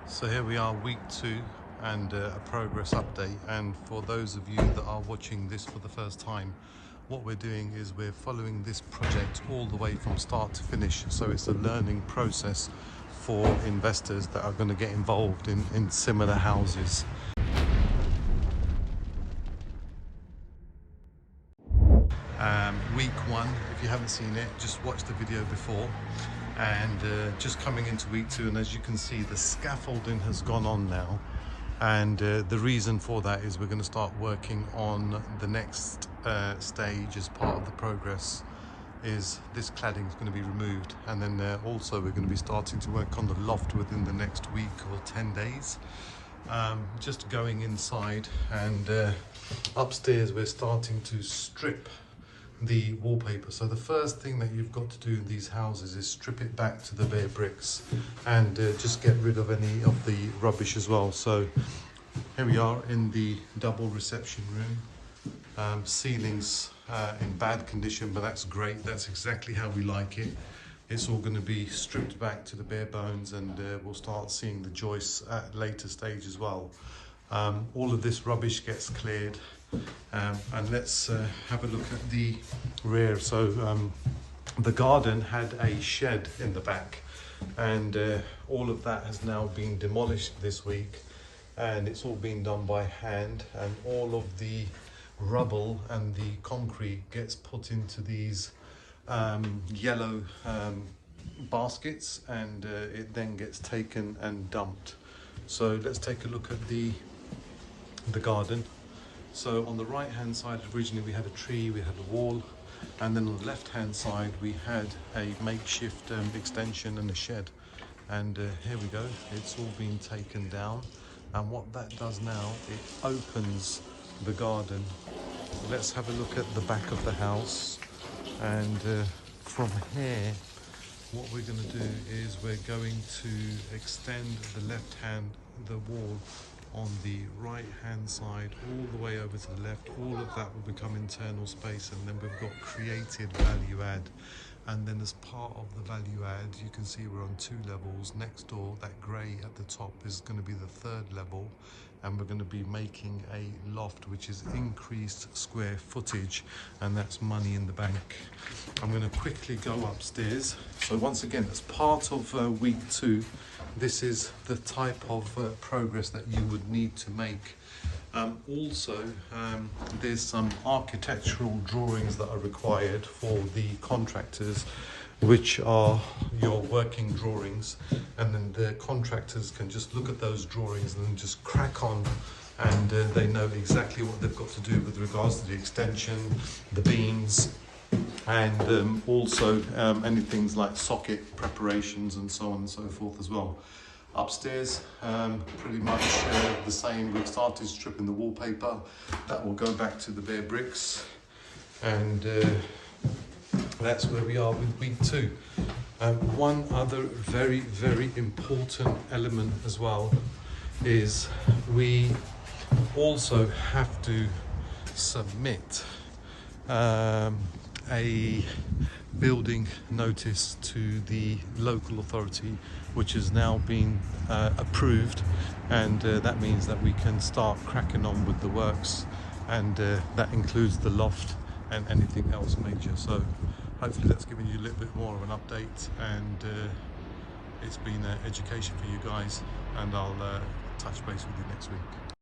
So here we are, week 2, and a progress update. And for those of you that are watching this for the first time, what we're doing is we're following this project all the way from start to finish. So it's a learning process for investors that are going to get involved in similar houses. Week 1, if you haven't seen it, just watch the video before. And just coming into week 2, and as you can see, the scaffolding has gone on now, and the reason for that is we're going to start working on the next stage as part of the progress. Is this cladding is going to be removed, and then also we're going to be starting to work on the loft within the next week or 10 days. Just going inside, and upstairs we're starting to strip the wallpaper. So the first thing that you've got to do in these houses is strip it back to the bare bricks, and just get rid of any of the rubbish as well. So here we are in the double reception room. Ceilings in bad condition, but that's great. That's exactly how we like it. It's all going to be stripped back to the bare bones, and we'll start seeing the joists at a later stage as well. All of this rubbish gets cleared, and let's have a look at the rear. So the garden had a shed in the back, and all of that has now been demolished this week, and it's all been done by hand, and all of the rubble and the concrete gets put into these yellow baskets, and it then gets taken and dumped. So let's take a look at the garden. So on the right hand side, originally we had a tree, we had a wall, and then on the left hand side we had a makeshift extension and a shed. And here we go, it's all been taken down, and what that does now, it opens the garden. Let's have a look at the back of the house, and from here what we're going to do is we're going to extend the wall on the right hand side all the way over to the left. All of that will become internal space, and then we've got created value add. And then as part of the value add, you can see we're on 2 levels. Next door, that grey at the top is going to be the 3rd level, and we're going to be making a loft which is increased square footage, and that's money in the bank. I'm going to quickly go upstairs. So once again, as part of week 2, this is the type of progress that you would need to make. Also, there's some architectural drawings that are required for the contractors, which are your working drawings, and then the contractors can just look at those drawings and then just crack on, and they know exactly what they've got to do with regards to the extension, the beams, and also any things like socket preparations and so on and so forth as well. Upstairs, pretty much the same. We've started stripping the wallpaper. That will go back to the bare bricks, and that's where we are with week 2. One other very, very important element as well is we also have to submit a building notice to the local authority, which has now been approved, and that means that we can start cracking on with the works, and that includes the loft and anything else major. So hopefully that's given you a little bit more of an update, and it's been education for you guys, and I'll touch base with you next week.